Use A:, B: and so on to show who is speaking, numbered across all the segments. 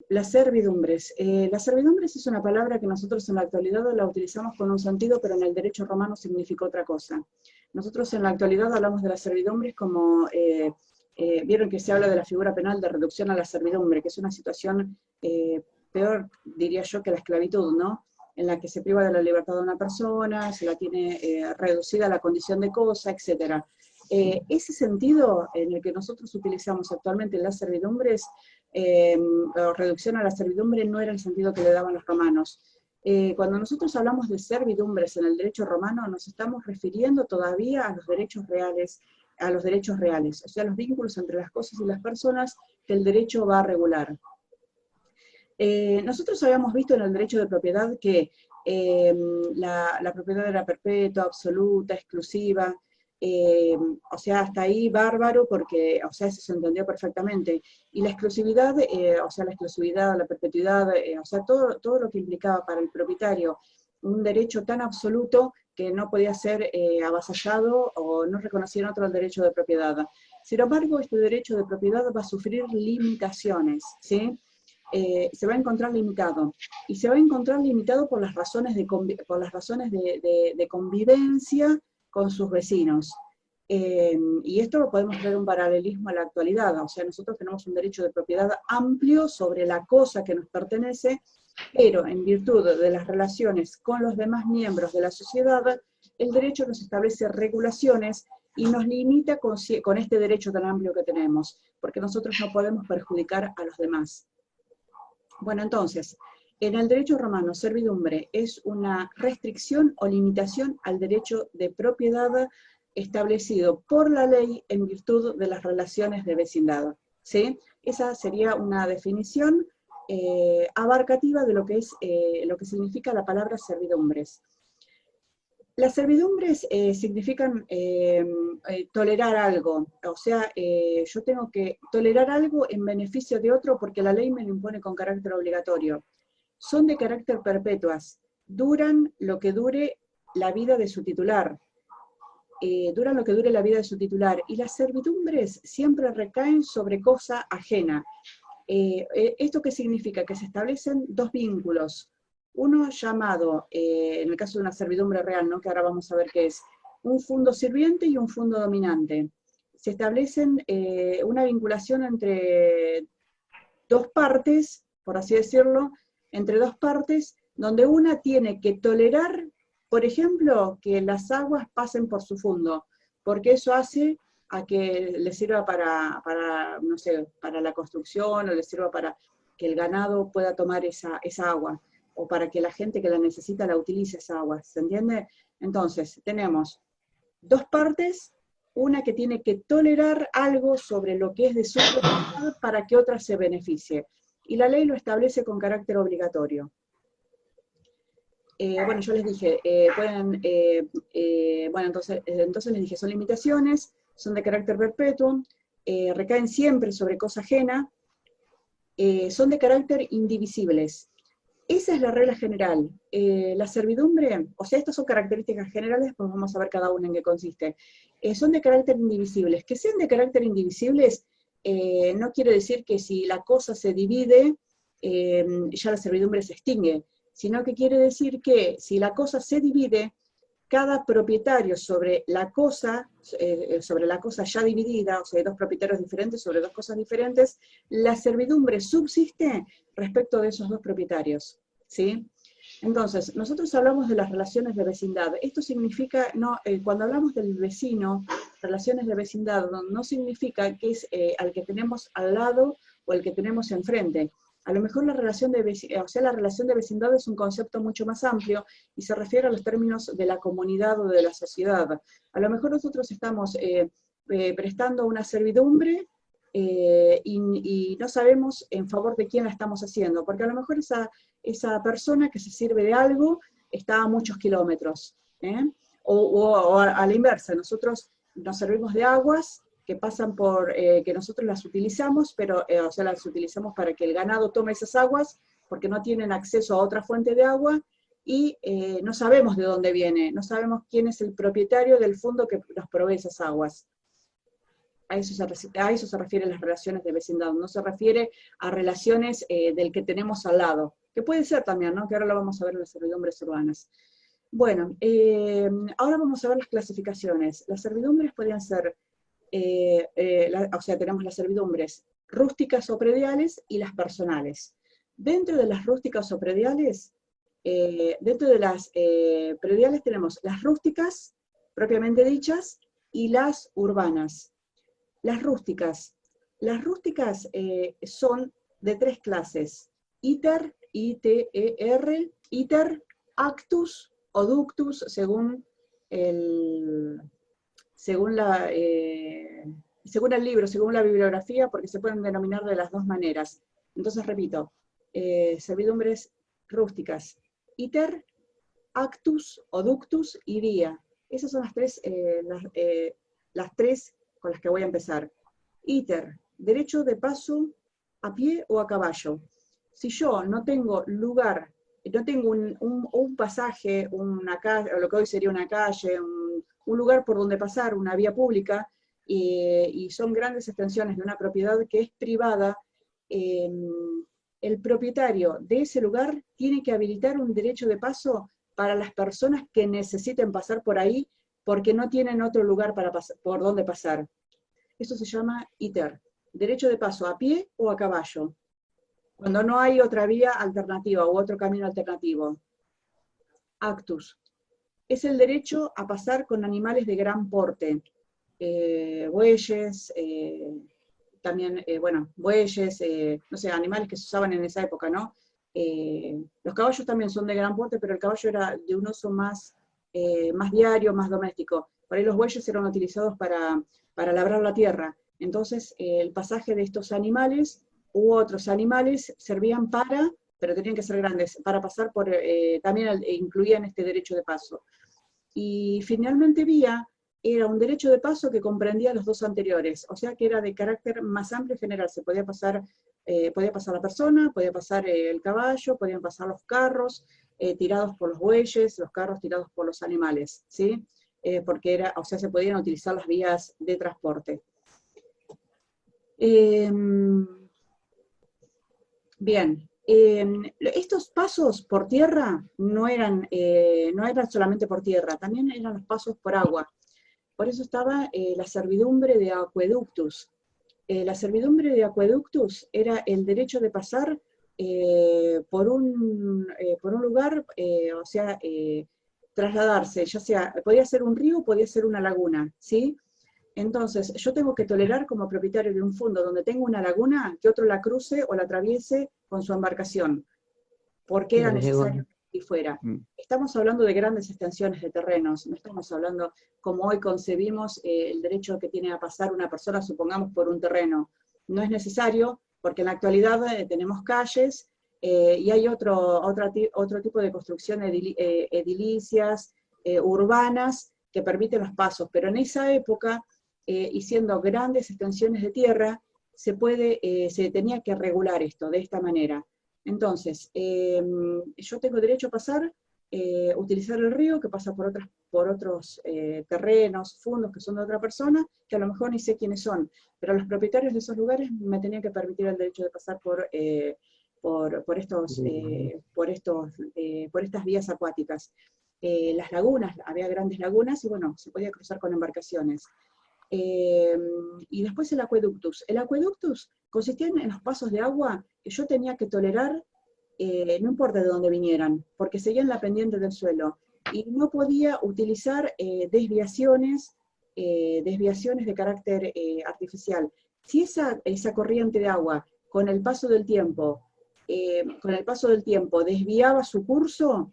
A: Las servidumbres. Las servidumbres es una palabra que nosotros en la actualidad la utilizamos con un sentido, pero en el derecho romano significa otra cosa. Nosotros en la actualidad hablamos de las servidumbres como, vieron que se habla de la figura penal de reducción a la servidumbre, que es una situación peor, diría yo, que la esclavitud, ¿no? En la que se priva de la libertad de una persona, se la tiene reducida a la condición de cosa, etc. Ese sentido en el que nosotros utilizamos actualmente las servidumbres, o reducción a la servidumbre, no era el sentido que le daban los romanos. Cuando nosotros hablamos de servidumbres en el derecho romano, nos estamos refiriendo todavía a los derechos reales, o sea, los vínculos entre las cosas y las personas que el derecho va a regular. Nosotros habíamos visto en el derecho de propiedad que la propiedad era perpetua, absoluta, exclusiva, o sea, hasta ahí bárbaro, porque, o sea, eso se entendió perfectamente. Y la exclusividad, o sea, la exclusividad, la perpetuidad, o sea, todo lo que implicaba para el propietario un derecho tan absoluto que no podía ser avasallado o no reconociera otro el derecho de propiedad. Sin embargo, este derecho de propiedad va a sufrir limitaciones, ¿sí? Se va a encontrar limitado. Y se va a encontrar limitado por las razones de convivencia con sus vecinos. Y esto lo podemos ver un paralelismo a la actualidad. O sea, nosotros tenemos un derecho de propiedad amplio sobre la cosa que nos pertenece, pero en virtud de las relaciones con los demás miembros de la sociedad, el derecho nos establece regulaciones y nos limita con este derecho tan amplio que tenemos, porque nosotros no podemos perjudicar a los demás. Bueno, entonces, en el derecho romano, servidumbre es una restricción o limitación al derecho de propiedad establecido por la ley en virtud de las relaciones de vecindad, ¿sí? Esa sería una definición abarcativa de lo que significa la palabra servidumbres. Las servidumbres significan tolerar algo, o sea, yo tengo que tolerar algo en beneficio de otro porque la ley me lo impone con carácter obligatorio. Son de carácter perpetuas, duran lo que dure la vida de su titular, y las servidumbres siempre recaen sobre cosa ajena. ¿Esto qué significa? Que se establecen dos vínculos. Uno llamado, en el caso de una servidumbre real, ¿no? Que ahora vamos a ver qué es, un fundo sirviente y un fundo dominante. Se establecen una vinculación entre dos partes, por así decirlo, entre dos partes, donde una tiene que tolerar, por ejemplo, que las aguas pasen por su fundo, porque eso hace a que le sirva no sé, para la construcción, o le sirva para que el ganado pueda tomar esa agua, o para que la gente que la necesita la utilice esa agua, ¿se entiende? Entonces, tenemos dos partes, una que tiene que tolerar algo sobre lo que es de su propiedad para que otra se beneficie. Y la ley lo establece con carácter obligatorio. Bueno, yo les dije, bueno, entonces les dije, son limitaciones, son de carácter perpetuo, recaen siempre sobre cosa ajena, son de carácter indivisibles. Esa es la regla general. La servidumbre, o sea, estas son características generales, pues vamos a ver cada una en qué consiste. Son de carácter indivisibles. Que sean de carácter indivisibles no quiere decir que si la cosa se divide, ya la servidumbre se extingue, sino que quiere decir que si la cosa se divide, cada propietario sobre la cosa ya dividida, o sea, hay dos propietarios diferentes sobre dos cosas diferentes, la servidumbre subsiste respecto de esos dos propietarios, ¿sí? Entonces, nosotros hablamos de las relaciones de vecindad. Esto significa, cuando hablamos del vecino, relaciones de vecindad, no significa que es al que tenemos al lado o al que tenemos enfrente. A lo mejor la relación de vecindad es un concepto mucho más amplio y se refiere a los términos de la comunidad o de la sociedad. A lo mejor nosotros estamos prestando una servidumbre y no sabemos en favor de quién la estamos haciendo, porque a lo mejor esa persona que se sirve de algo está a muchos kilómetros, o a la inversa, nosotros nos servimos de aguas que pasan que nosotros las utilizamos, pero, o sea, las utilizamos para que el ganado tome esas aguas, porque no tienen acceso a otra fuente de agua, y no sabemos de dónde viene, no sabemos quién es el propietario del fondo que nos provee esas aguas. a eso se refieren las relaciones de vecindad, no se refiere a relaciones del que tenemos al lado, que puede ser también, ¿no? Que ahora lo vamos a ver en las servidumbres urbanas. Bueno, ahora vamos a ver las clasificaciones. Las servidumbres podrían ser, o sea, tenemos las servidumbres rústicas o prediales y las personales. Dentro de las rústicas o prediales, dentro de las prediales tenemos las rústicas, propiamente dichas, y las urbanas. Las rústicas son de tres clases: iter, I-T-E-R, iter, actus o ductus, según el libro, según la bibliografía, porque se pueden denominar de las dos maneras. Entonces, repito, servidumbres rústicas: iter, actus o ductus y vía. Esas son las tres con las que voy a empezar. Iter, derecho de paso a pie o a caballo. Si yo no tengo lugar, no tengo un pasaje, una calle, o lo que hoy sería una calle, un lugar por donde pasar, una vía pública, y son grandes extensiones de una propiedad que es privada, el propietario de ese lugar tiene que habilitar un derecho de paso para las personas que necesiten pasar por ahí, porque no tienen otro lugar por donde pasar. Eso se llama iter, derecho de paso a pie o a caballo, cuando no hay otra vía alternativa u otro camino alternativo. Actus, es el derecho a pasar con animales de gran porte, bueyes, también, bueno, bueyes, no sé, animales que se usaban en esa época, ¿no? Los caballos también son de gran porte, pero el caballo era de un uso más diario, más doméstico. Por ahí los bueyes eran utilizados para labrar la tierra. Entonces, el pasaje de estos animales u otros animales servían pero tenían que ser grandes, para pasar por, también incluían este derecho de paso. Y finalmente vía era un derecho de paso que comprendía los dos anteriores, o sea que era de carácter más amplio y general. Se podía pasar la persona, podía pasar el caballo, podían pasar los carros tirados por los bueyes, los carros tirados por los animales, ¿sí? Porque se podían utilizar las vías de transporte. Bien, estos pasos por tierra no eran solamente por tierra, también eran los pasos por agua. Por eso estaba la servidumbre de acueductus. La servidumbre de acueductus era el derecho de pasar por un lugar, trasladarse, ya sea, podía ser un río, podía ser una laguna, ¿sí? Entonces, yo tengo que tolerar como propietario de un fondo donde tengo una laguna, que otro la cruce o la atraviese con su embarcación, porque era necesario que fuera. Estamos hablando de grandes extensiones de terrenos, no estamos hablando como hoy concebimos el derecho que tiene a pasar una persona, supongamos, por un terreno. No es necesario, porque en la actualidad tenemos calles y hay otro tipo de construcción edilicias, urbanas, que permiten los pasos, pero en esa época, y siendo grandes extensiones de tierra, se tenía que regular esto de esta manera. Entonces, yo tengo derecho a pasar, utilizar el río que pasa por otros terrenos, fondos que son de otra persona, que a lo mejor ni sé quiénes son, pero los propietarios de esos lugares me tenían que permitir el derecho de pasar por estas vías acuáticas. Las lagunas, había grandes lagunas y bueno, se podía cruzar con embarcaciones. Y después el acueductus. El acueductus consistía en los pasos de agua que yo tenía que tolerar, no importa de dónde vinieran, porque seguían la pendiente del suelo, y no podía utilizar desviaciones de carácter artificial. Si esa corriente de agua, con el paso del tiempo, desviaba su curso,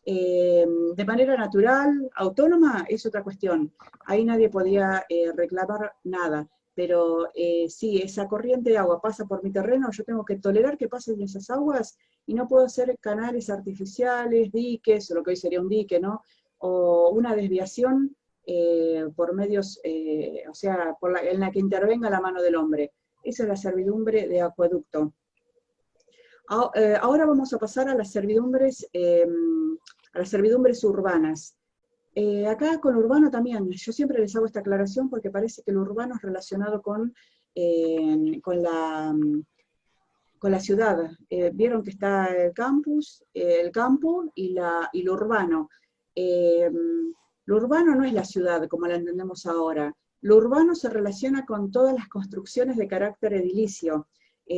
A: de manera natural, autónoma, es otra cuestión. Ahí nadie podía reclamar nada. Pero si esa corriente de agua pasa por mi terreno, yo tengo que tolerar que pasen esas aguas y no puedo hacer canales artificiales, diques, o lo que hoy sería un dique, ¿no? O una desviación por medios, en la que intervenga la mano del hombre. Esa es la servidumbre de acueducto. Ahora vamos a pasar a las servidumbres urbanas. Acá con lo urbano también, yo siempre les hago esta aclaración porque parece que lo urbano es relacionado con la ciudad. Vieron que está el campus, el campo y lo urbano. Eh, lo urbano no es la ciudad como la entendemos ahora. Lo urbano se relaciona con todas las construcciones de carácter edilicio,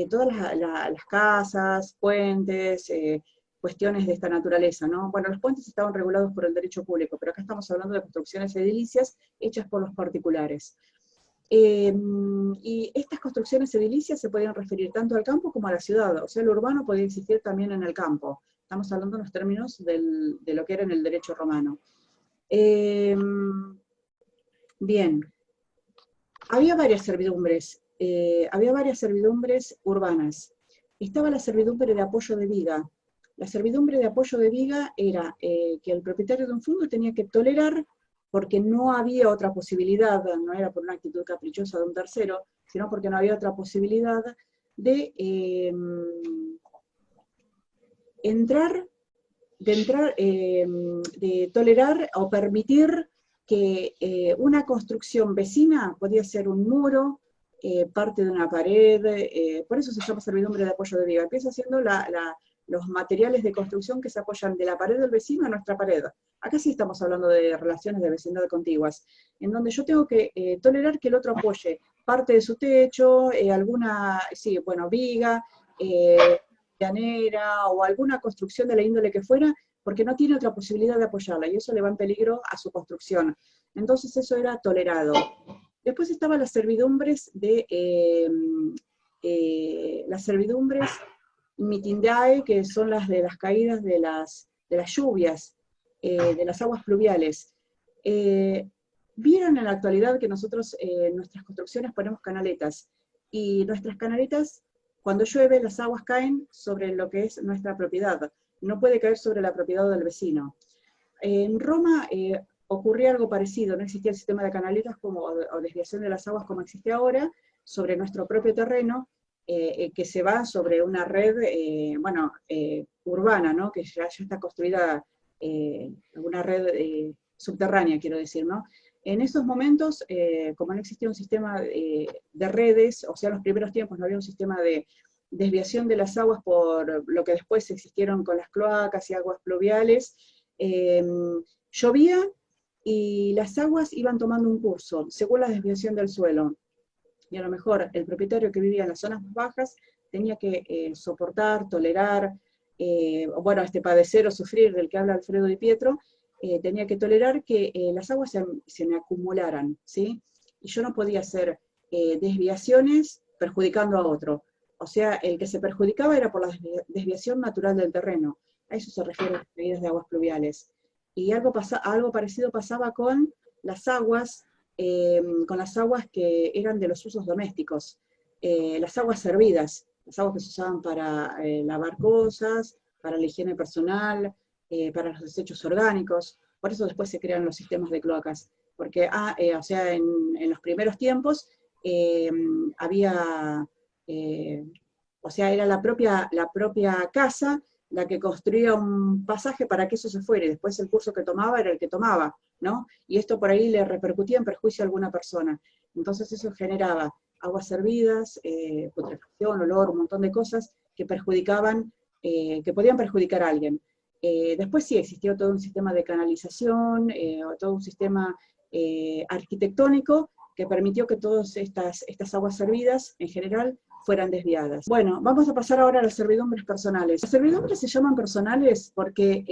A: todas las casas, puentes, cuestiones de esta naturaleza, ¿no? Bueno, los puentes estaban regulados por el derecho público, pero acá estamos hablando de construcciones edilicias hechas por los particulares. Y estas construcciones edilicias se podían referir tanto al campo como a la ciudad, o sea, lo urbano podía existir también en el campo. Estamos hablando en los términos de lo que era en el derecho romano. Bien, había varias servidumbres urbanas. Estaba la servidumbre de apoyo de viga. La servidumbre de apoyo de viga era que el propietario de un fondo tenía que tolerar, porque no había otra posibilidad, no era por una actitud caprichosa de un tercero, sino porque no había otra posibilidad de de tolerar o permitir que una construcción vecina podía ser un muro, parte de una pared, por eso se llama servidumbre de apoyo de viga. Empieza siendo los materiales de construcción que se apoyan de la pared del vecino a nuestra pared. Acá sí estamos hablando de relaciones de vecindad contiguas, en donde yo tengo que tolerar que el otro apoye parte de su techo, alguna, sí, bueno, viga, llanera o alguna construcción de la índole que fuera, porque no tiene otra posibilidad de apoyarla, y eso le va en peligro a su construcción. Entonces eso era tolerado. Después estaban las servidumbres mitindae, que son las de las caídas de las lluvias, de las aguas pluviales. Vieron en la actualidad que nosotros en nuestras construcciones ponemos canaletas, y nuestras canaletas, cuando llueve, las aguas caen sobre lo que es nuestra propiedad, no puede caer sobre la propiedad del vecino. En Roma ocurría algo parecido, no existía el sistema de canaletas o desviación de las aguas como existe ahora, sobre nuestro propio terreno, que se va sobre una red, urbana, ¿no? Que ya está construida, una red subterránea, quiero decir, ¿no? En esos momentos, como no existía un sistema de redes, o sea, en los primeros tiempos no había un sistema de desviación de las aguas por lo que después existieron con las cloacas y aguas pluviales, llovía y las aguas iban tomando un curso según la desviación del suelo. Y a lo mejor el propietario que vivía en las zonas más bajas tenía que soportar, tolerar, padecer o sufrir, del que habla Alfredo Di Pietro, tenía que tolerar que las aguas se me acumularan, ¿sí? Y yo no podía hacer desviaciones perjudicando a otro. O sea, el que se perjudicaba era por la desviación natural del terreno. A eso se refiere las medidas de aguas pluviales. Y algo parecido pasaba con las aguas que eran de los usos domésticos, las aguas servidas, las aguas que se usaban para lavar cosas, para la higiene personal, para los desechos orgánicos. Por eso después se crean los sistemas de cloacas, porque en los primeros tiempos había, era la propia casa la que construía un pasaje para que eso se fuera, y después el curso que tomaba era el que tomaba, ¿no? Y esto por ahí le repercutía en perjuicio a alguna persona. Entonces eso generaba aguas servidas, putrefacción, olor, un montón de cosas que perjudicaban, que podían perjudicar a alguien. Después sí existió todo un sistema de canalización, todo un sistema arquitectónico que permitió que todas estas aguas servidas, en general, fueran desviadas. Bueno, vamos a pasar ahora a las servidumbres personales. Las servidumbres se llaman personales porque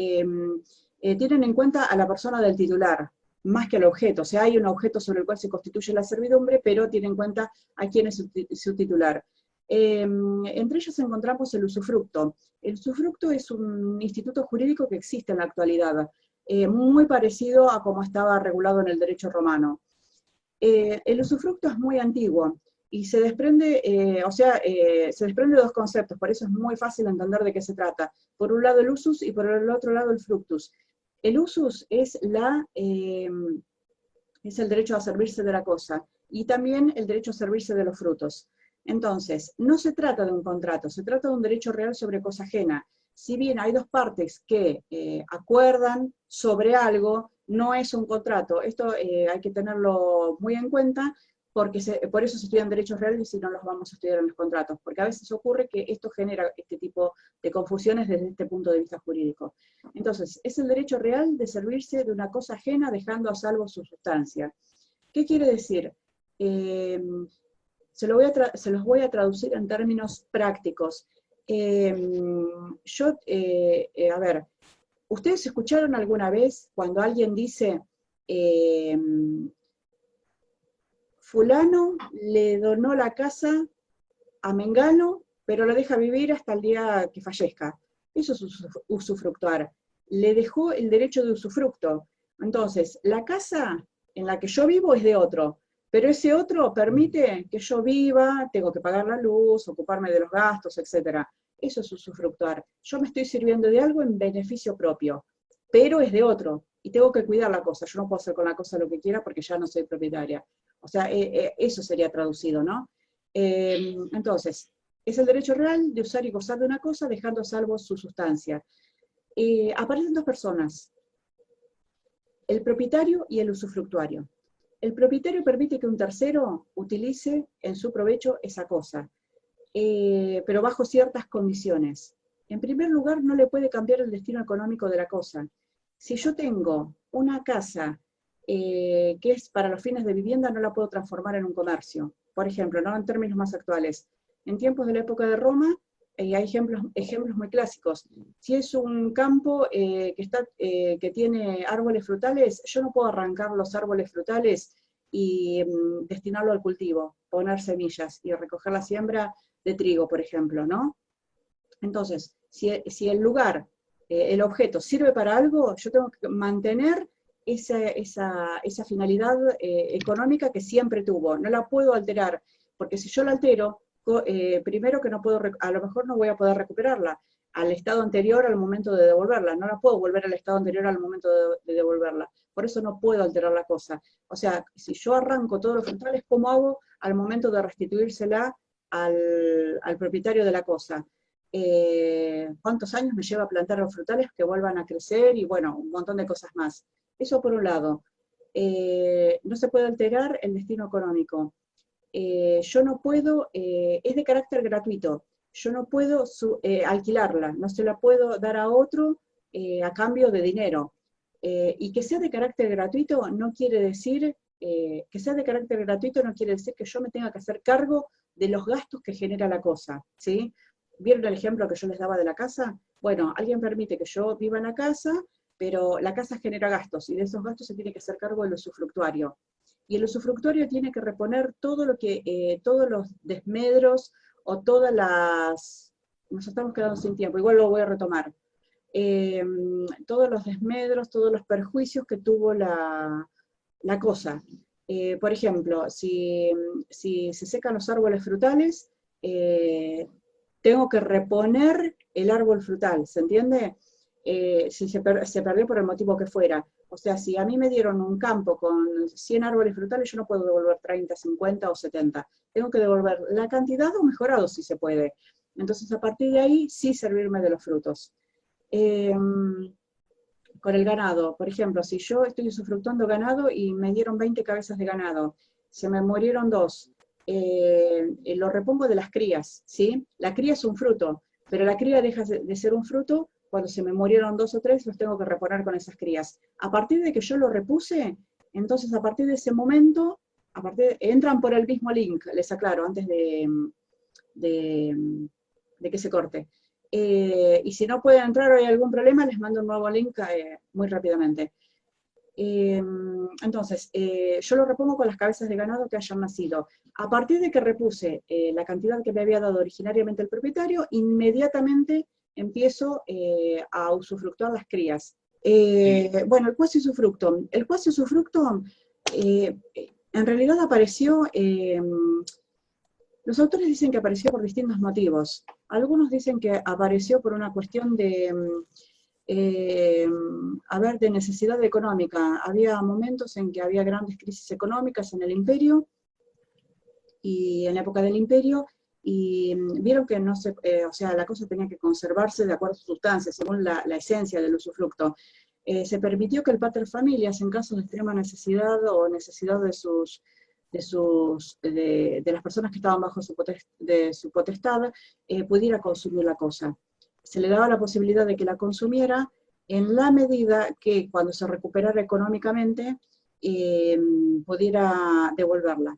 A: tienen en cuenta a la persona del titular, más que al objeto. O sea, hay un objeto sobre el cual se constituye la servidumbre, pero tiene en cuenta a quién es su titular. Entre ellos encontramos el usufructo. El usufructo es un instituto jurídico que existe en la actualidad, muy parecido a como estaba regulado en el derecho romano. El usufructo es muy antiguo y se desprende, se desprende de dos conceptos, por eso es muy fácil entender de qué se trata. Por un lado el usus y por el otro lado el fructus. El usus es el derecho a servirse de la cosa, y también el derecho a servirse de los frutos. Entonces, no se trata de un contrato, se trata de un derecho real sobre cosa ajena. si bien hay dos partes que acuerdan sobre algo, no es un contrato. Esto hay que tenerlo muy en cuenta, porque por eso se estudian derechos reales y si no los vamos a estudiar en los contratos, porque a veces ocurre que esto genera este tipo de confusiones desde este punto de vista jurídico. Entonces, es el derecho real de servirse de una cosa ajena dejando a salvo su sustancia. ¿Qué quiere decir? Se los voy a traducir en términos prácticos. A ver, ¿ustedes escucharon alguna vez cuando alguien dice, fulano le donó la casa a Mengano, pero la deja vivir hasta el día que fallezca? Eso es usufructuar. Le dejó el derecho de usufructo. Entonces, la casa en la que yo vivo es de otro, pero ese otro permite que yo viva, tengo que pagar la luz, ocuparme de los gastos, etc. Eso es usufructuar. Yo me estoy sirviendo de algo en beneficio propio, pero es de otro, y tengo que cuidar la cosa. Yo no puedo hacer con la cosa lo que quiera porque ya no soy propietaria. O sea, eso sería traducido, ¿no? Entonces, es el derecho real de usar y gozar de una cosa dejando a salvo su sustancia. Aparecen dos personas, el propietario y el usufructuario. El propietario permite que un tercero utilice en su provecho esa cosa, pero bajo ciertas condiciones. En primer lugar, no le puede cambiar el destino económico de la cosa. Si yo tengo una casa que es para los fines de vivienda, no la puedo transformar en un comercio. Por ejemplo, ¿no? En términos más actuales. En tiempos de la época de Roma, hay ejemplos muy clásicos. Si es un campo que tiene árboles frutales, yo no puedo arrancar los árboles frutales y destinarlo al cultivo, poner semillas y recoger la siembra de trigo, por ejemplo, ¿no? Entonces, si el lugar, el objeto sirve para algo, yo tengo que mantener esa finalidad económica que siempre tuvo. No la puedo alterar, porque si yo la altero, primero que no puedo, a lo mejor no voy a poder recuperarla al estado anterior al momento de devolverla. No la puedo volver al estado anterior al momento de devolverla. Por eso no puedo alterar la cosa. O sea, si yo arranco todos los frutales, ¿cómo hago al momento de restituírsela al propietario de la cosa? ¿Cuántos años me lleva a plantar los frutales que vuelvan a crecer? Y bueno, un montón de cosas más. Eso por un lado. No se puede alterar el destino económico. Yo no puedo, es de carácter gratuito, yo no puedo alquilarla, no se la puedo dar a otro a cambio de dinero. Y que sea de carácter gratuito no quiere decir, que yo me tenga que hacer cargo de los gastos que genera la cosa, ¿sí? ¿Vieron el ejemplo que yo les daba de la casa? Bueno, alguien permite que yo viva en la casa, pero la casa genera gastos, y de esos gastos se tiene que hacer cargo el usufructuario. Y el usufructuario tiene que reponer todos los desmedros o todas las... Nos estamos quedando sin tiempo, igual lo voy a retomar. Todos los desmedros, todos los perjuicios que tuvo la cosa. Por ejemplo, si se secan los árboles frutales, tengo que reponer el árbol frutal, ¿se entiende? Si se perdió por el motivo que fuera. O sea, si a mí me dieron un campo con 100 árboles frutales, yo no puedo devolver 30, 50 o 70. Tengo que devolver la cantidad o mejorado si se puede. Entonces, a partir de ahí, sí servirme de los frutos. Con el ganado, por ejemplo, si yo estoy usufructuando ganado y me dieron 20 cabezas de ganado, se me murieron 2, lo repongo de las crías, ¿sí? La cría es un fruto, pero la cría deja de ser un fruto cuando se me murieron 2 o 3, los tengo que reponer con esas crías. A partir de que yo lo repuse, entonces a partir de ese momento, entran por el mismo link, les aclaro, antes de que se corte. Y si no pueden entrar o hay algún problema, les mando un nuevo link muy rápidamente. Entonces, yo lo repongo con las cabezas de ganado que hayan nacido. A partir de que repuse la cantidad que me había dado originariamente el propietario, inmediatamente empiezo a usufructuar las crías. Bueno, el quasi usufructo. El quasi usufructo en realidad apareció... los autores dicen que apareció por distintos motivos. Algunos dicen que apareció por una cuestión de necesidad económica. Había momentos en que había grandes crisis económicas en el imperio, y en la época del imperio, y vieron que no se, o sea, la cosa tenía que conservarse de acuerdo a sus sustancias, según la esencia del usufructo. Se permitió que el paterfamilias, en caso de extrema necesidad o necesidad de las personas que estaban bajo de su potestad, pudiera consumir la cosa. Se le daba la posibilidad de que la consumiera en la medida que cuando se recuperara económicamente pudiera devolverla.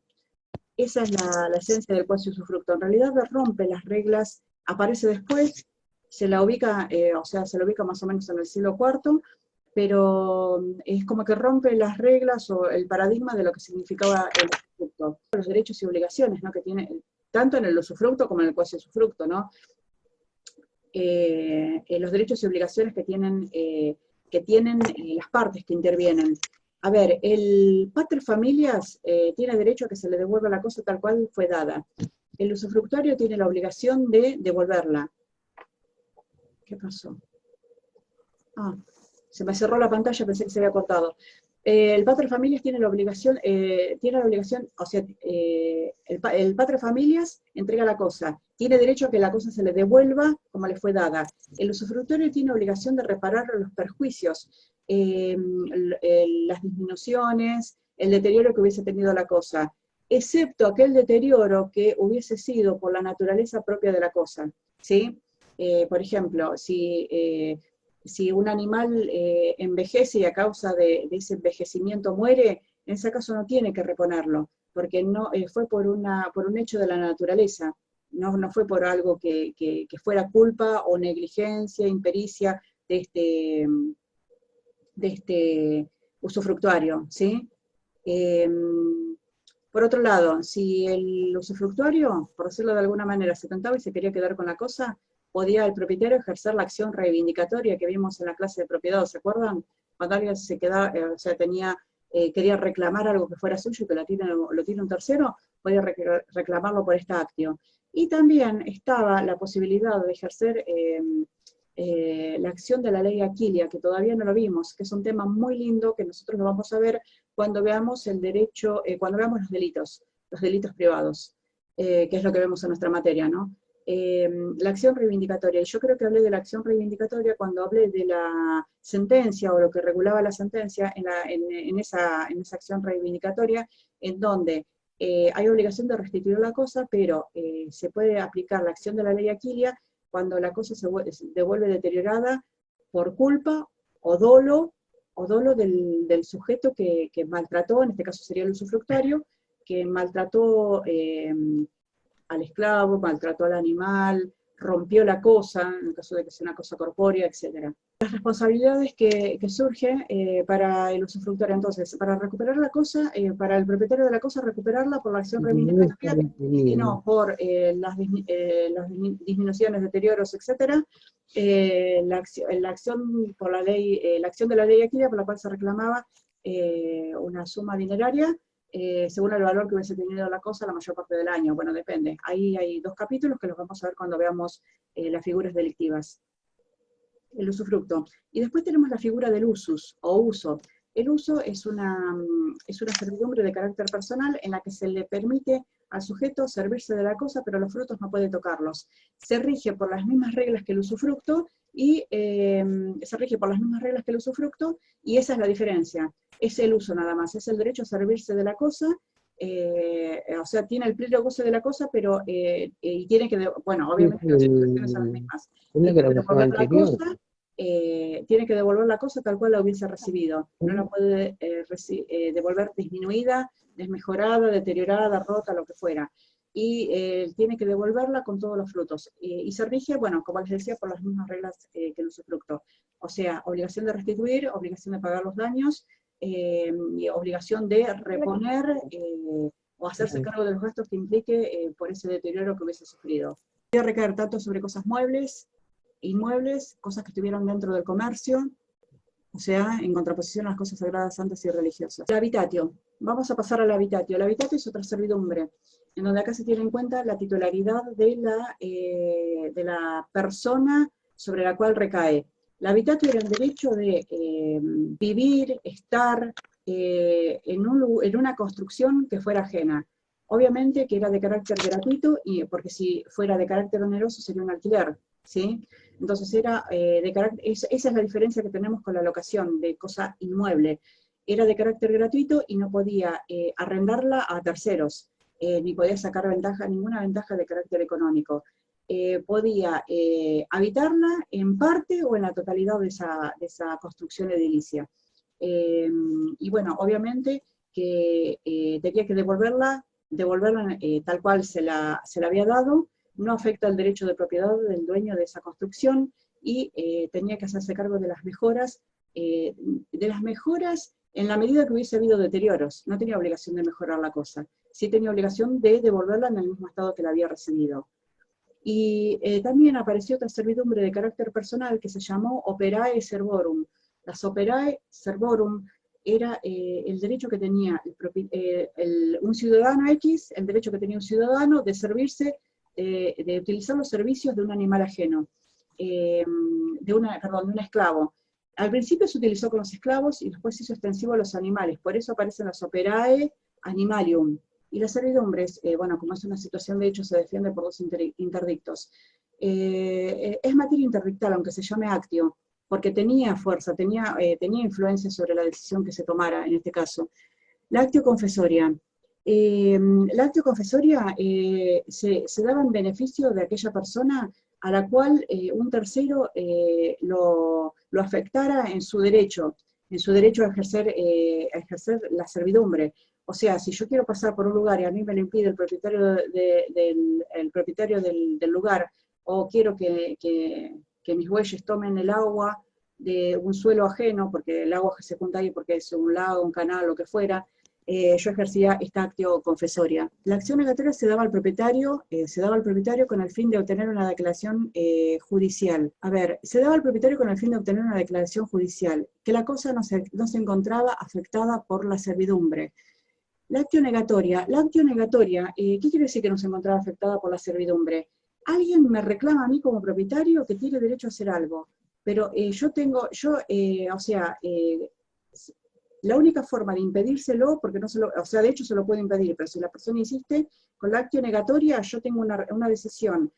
A: Esa es la esencia del quasi usufructo. En realidad rompe las reglas, aparece después, se la ubica, o sea, se la ubica más o menos en el siglo IV, pero es como que rompe las reglas o el paradigma de lo que significaba el usufructo. Los derechos y obligaciones, ¿no?, que tiene, tanto en el usufructo como en el quasi usufructo, ¿no? Los derechos y obligaciones que tienen las partes que intervienen. A ver, el paterfamilias tiene derecho a que se le devuelva la cosa tal cual fue dada. El usufructuario tiene la obligación de devolverla. ¿Qué pasó? Ah, se me cerró la pantalla, pensé que se había cortado. El paterfamilias tiene la obligación, o sea, el paterfamilias entrega la cosa, tiene derecho a que la cosa se le devuelva como le fue dada. El usufructuario tiene obligación de reparar los perjuicios, las disminuciones, el deterioro que hubiese tenido la cosa, excepto aquel deterioro que hubiese sido por la naturaleza propia de la cosa, ¿sí? Por ejemplo, si un animal envejece y a causa de ese envejecimiento muere, en ese caso no tiene que reponerlo, porque no, fue por un hecho de la naturaleza, no fue por algo que fuera culpa o negligencia, impericia de este usufructuario, ¿sí? Por otro lado, si el usufructuario, por decirlo de alguna manera, se tentaba y se quería quedar con la cosa, podía el propietario ejercer la acción reivindicatoria que vimos en la clase de propiedad, ¿se acuerdan? Cuando alguien se quedaba, o sea, quería reclamar algo que fuera suyo, que lo tiene un tercero, podía reclamarlo por esta actio. Y también estaba la posibilidad de ejercer la acción de la ley Aquilia, que todavía no lo vimos, que es un tema muy lindo que nosotros lo vamos a ver cuando veamos el derecho, cuando veamos los delitos privados, que es lo que vemos en nuestra materia, ¿no? La acción reivindicatoria. Y yo creo que hablé de la acción reivindicatoria cuando hablé de la sentencia o lo que regulaba la sentencia en esa acción reivindicatoria, en donde hay obligación de restituir la cosa, pero se puede aplicar la acción de la ley Aquilia cuando la cosa se devuelve deteriorada por culpa o dolo del sujeto que maltrató, en este caso sería el usufructuario, que maltrató al esclavo, maltrató al animal, rompió la cosa, en el caso de que sea una cosa corpórea, etc. Las responsabilidades que surgen para el usufructuario, entonces, para recuperar la cosa, para el propietario de la cosa, recuperarla por la acción reivindicatoria, y no por las disminuciones, deterioros, etc. La acción por la ley, la acción de la ley Aquilia, por la cual se reclamaba una suma dineraria, según el valor que hubiese tenido la cosa la mayor parte del año. Bueno, depende. Ahí hay dos capítulos que los vamos a ver cuando veamos las figuras delictivas. El usufructo. Y después tenemos la figura del usus, o uso. El uso es una servidumbre de carácter personal en la que se le permite al sujeto servirse de la cosa, pero los frutos no puede tocarlos. Se rige por las mismas reglas que el usufructo, y esa es la diferencia. Es el uso nada más, es el derecho a servirse de la cosa, o sea, tiene el pleno goce de la cosa, pero y tiene que, bueno, obviamente las situaciones son las mismas. Tiene que devolver la cosa tal cual la hubiese recibido. No la puede devolver disminuida, desmejorada, deteriorada, rota, lo que fuera. Y tiene que devolverla con todos los frutos. Y se rige, bueno, como les decía, por las mismas reglas que el usufructo. O sea, obligación de restituir, obligación de pagar los daños, y obligación de reponer o hacerse cargo de los gastos que implique por ese deterioro que hubiese sufrido. Voy a recaer tanto sobre cosas muebles, inmuebles, cosas que estuvieron dentro del comercio, o sea, en contraposición a las cosas sagradas, santas y religiosas. El habitatio. Vamos a pasar al habitatio. El habitatio es otra servidumbre, en donde acá se tiene en cuenta la titularidad de la persona sobre la cual recae. El habitatio era el derecho de vivir, estar en una construcción que fuera ajena. Obviamente que era de carácter gratuito, y porque si fuera de carácter oneroso sería un alquiler, ¿sí? Entonces era de carácter, esa es la diferencia que tenemos con la locación de cosa inmueble. Era de carácter gratuito y no podía arrendarla a terceros, ni podía sacar ninguna ventaja de carácter económico. Podía habitarla en parte o en la totalidad de esa construcción edilicia. Y bueno, obviamente que tenía que devolverla tal cual se la había dado, no afecta el derecho de propiedad del dueño de esa construcción, y tenía que hacerse cargo de las mejoras en la medida que hubiese habido deterioros. No tenía obligación de mejorar la cosa, sí tenía obligación de devolverla en el mismo estado que la había recibido. Y también apareció otra servidumbre de carácter personal que se llamó operae servorum. Las operae servorum era el derecho que tenía un ciudadano X, el derecho que tenía un ciudadano de servirse, de utilizar los servicios de un animal ajeno, de un esclavo. Al principio se utilizó con los esclavos y después se hizo extensivo a los animales, por eso aparecen las operae animalium. Y las servidumbres, bueno, como es una situación de hecho, se defiende por dos interdictos. Es materia interdictal, aunque se llame actio, porque tenía fuerza, tenía influencia sobre la decisión que se tomara en este caso. La actio confesoria. La actio confesoria se daba en beneficio de aquella persona a la cual un tercero lo afectara en su derecho a ejercer la servidumbre. O sea, si yo quiero pasar por un lugar y a mí me lo impide el propietario del lugar, o quiero que mis bueyes tomen el agua de un suelo ajeno, porque el agua que se junta ahí porque es un lago, un canal, lo que fuera, yo ejercía esta actio confesoria. La acción negatoria se daba al propietario con el fin de obtener una declaración judicial. A ver, se daba al propietario con el fin de obtener una declaración judicial, que la cosa no se encontraba afectada por la servidumbre. La actio negatoria, ¿qué quiere decir que no se encontraba afectada por la servidumbre? Alguien me reclama a mí como propietario que tiene derecho a hacer algo, pero la única forma de impedírselo, porque de hecho se lo puede impedir, pero si la persona insiste, con la actio negatoria yo tengo una decisión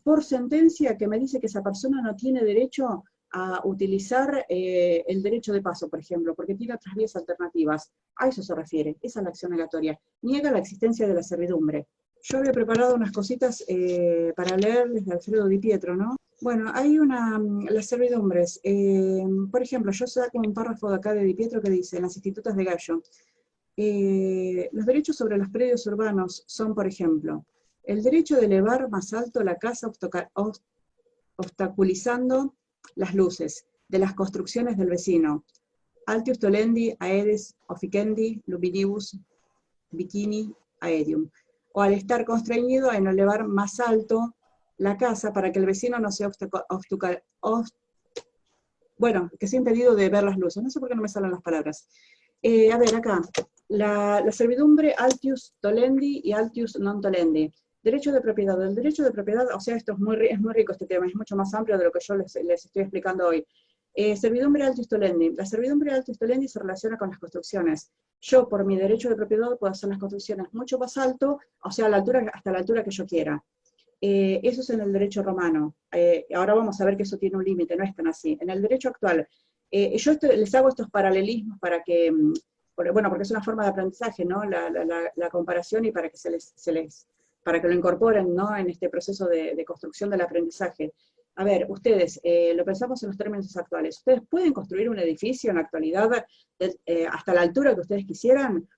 A: por sentencia que me dice que esa persona no tiene derecho a utilizar el derecho de paso, por ejemplo, porque tiene otras vías alternativas. A eso se refiere, esa es la acción negatoria. Niega la existencia de la servidumbre. Yo había preparado unas cositas para leerles de Alfredo Di Pietro, ¿no? Bueno, hay las servidumbres. Por ejemplo, yo saco un párrafo de acá de Di Pietro que dice, en las institutas de Gallo, los derechos sobre los predios urbanos son, por ejemplo, el derecho de elevar más alto la casa obstaculizando las luces de las construcciones del vecino. Altius tolendi aedes officendi luminibus bikini aedium. O al estar constreñido en elevar más alto la casa para que el vecino no sea que sea impedido de ver las luces. No sé por qué no me salen las palabras. A ver, acá, la servidumbre altius tolendi y altius non tolendi. Derecho de propiedad. El derecho de propiedad, o sea, esto es muy rico este tema, es mucho más amplio de lo que yo les estoy explicando hoy. Servidumbre altius tolendi. La servidumbre altius tolendi se relaciona con las construcciones. Yo, por mi derecho de propiedad, puedo hacer las construcciones mucho más alto, o sea, hasta la altura que yo quiera. Eso es en el derecho romano. Ahora vamos a ver que eso tiene un límite, no es tan así. En el derecho actual, yo les hago estos paralelismos para que, porque es una forma de aprendizaje, ¿no? La comparación, y para que para que lo incorporen, ¿no? En este proceso de construcción del aprendizaje. A ver, ustedes, lo pensamos en los términos actuales. ¿Ustedes pueden construir un edificio en la actualidad hasta la altura que ustedes quisieran?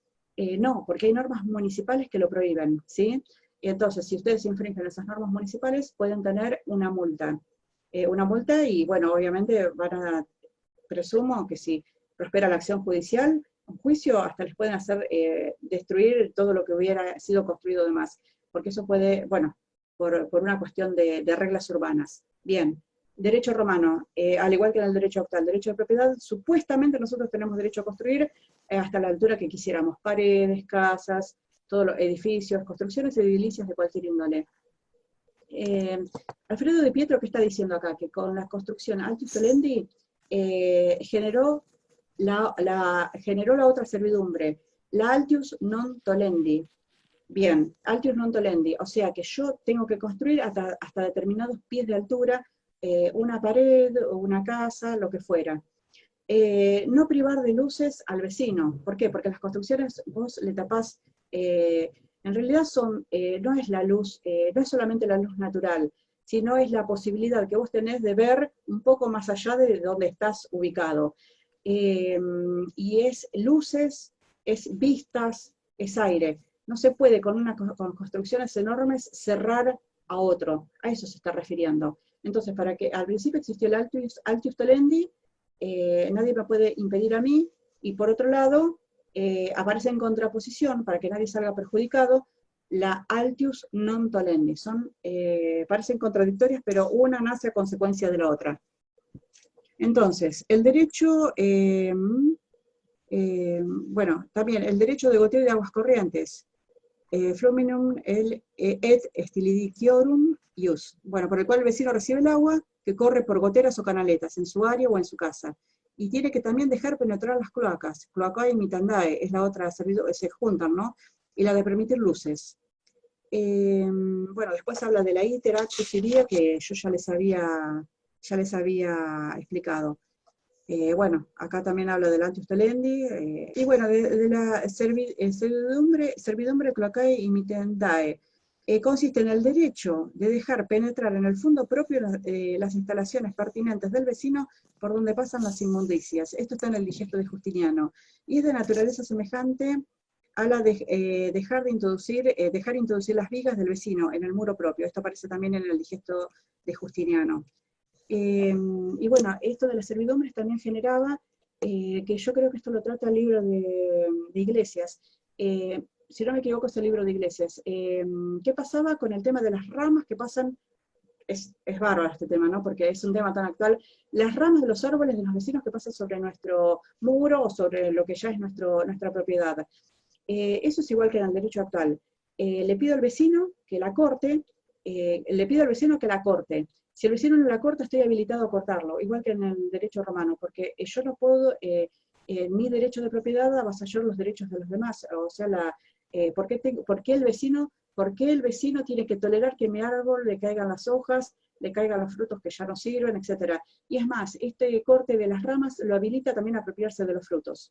A: No, porque hay normas municipales que lo prohíben, ¿sí? Y entonces, si ustedes infringen esas normas municipales, pueden tener una multa. Y, bueno, obviamente presumo que si prospera la acción judicial, un juicio, hasta les pueden hacer destruir todo lo que hubiera sido construido de más. Porque eso puede, bueno, por una cuestión de reglas urbanas. Bien, derecho romano, al igual que en el derecho actual, derecho de propiedad, supuestamente nosotros tenemos derecho a construir hasta la altura que quisiéramos, paredes, casas, todos los edificios, construcciones edilicias de cualquier índole. Alfredo Di Pietro, ¿qué está diciendo acá? Que con la construcción Altius tolendi generó la otra servidumbre, la Altius non tolendi. Bien, altius non tolendi, o sea que yo tengo que construir hasta determinados pies de altura, una pared o una casa, lo que fuera. No privar de luces al vecino. ¿Por qué? Porque las construcciones vos le tapás, en realidad no es la luz, no es solamente la luz natural, sino es la posibilidad que vos tenés de ver un poco más allá de donde estás ubicado. Y es luces, es vistas, es aire. No se puede con construcciones enormes cerrar a otro, a eso se está refiriendo. Entonces, para que al principio existió el Altius Tolendi, nadie me puede impedir a mí, y por otro lado, aparece en contraposición, para que nadie salga perjudicado, la Altius non tolendi. Parecen contradictorias, pero una nace a consecuencia de la otra. Entonces, el derecho, bueno, también el derecho de goteo de aguas corrientes, fluminum et stilidiciorum ius, bueno, por el cual el vecino recibe el agua que corre por goteras o canaletas en su área o en su casa. Y tiene que también dejar penetrar las cloacas. Cloacae y mitandae es la otra, se juntan, ¿no? Y la de permitir luces. Bueno, después habla de la iter actus iria, que yo ya les había explicado. Bueno, acá también habla del Altius Tolendi, y bueno, de la servidumbre cloacae y mittandae. Consiste en el derecho de dejar penetrar en el fondo propio las instalaciones pertinentes del vecino por donde pasan las inmundicias. Esto está en el Digesto de Justiniano, y es de naturaleza semejante a la de dejar introducir las vigas del vecino en el muro propio. Esto aparece también en el Digesto de Justiniano. Y bueno, esto de las servidumbres también generaba, que yo creo que esto lo trata el libro de Iglesias, si no me equivoco es el libro de Iglesias, ¿qué pasaba con el tema de las ramas que pasan? Es bárbaro este tema, ¿no? Porque es un tema tan actual. Las ramas de los árboles de los vecinos que pasan sobre nuestro muro o sobre lo que ya es nuestra propiedad. Eso es igual que en el derecho actual. Le pido al vecino que la corte, Si el vecino no la corta, estoy habilitado a cortarlo, igual que en el derecho romano, porque yo no puedo, mi derecho de propiedad, avasallar los derechos de los demás. O sea, ¿por qué el vecino tiene que tolerar que mi árbol le caigan las hojas, le caigan los frutos que ya no sirven, etcétera? Y es más, este corte de las ramas lo habilita también a apropiarse de los frutos.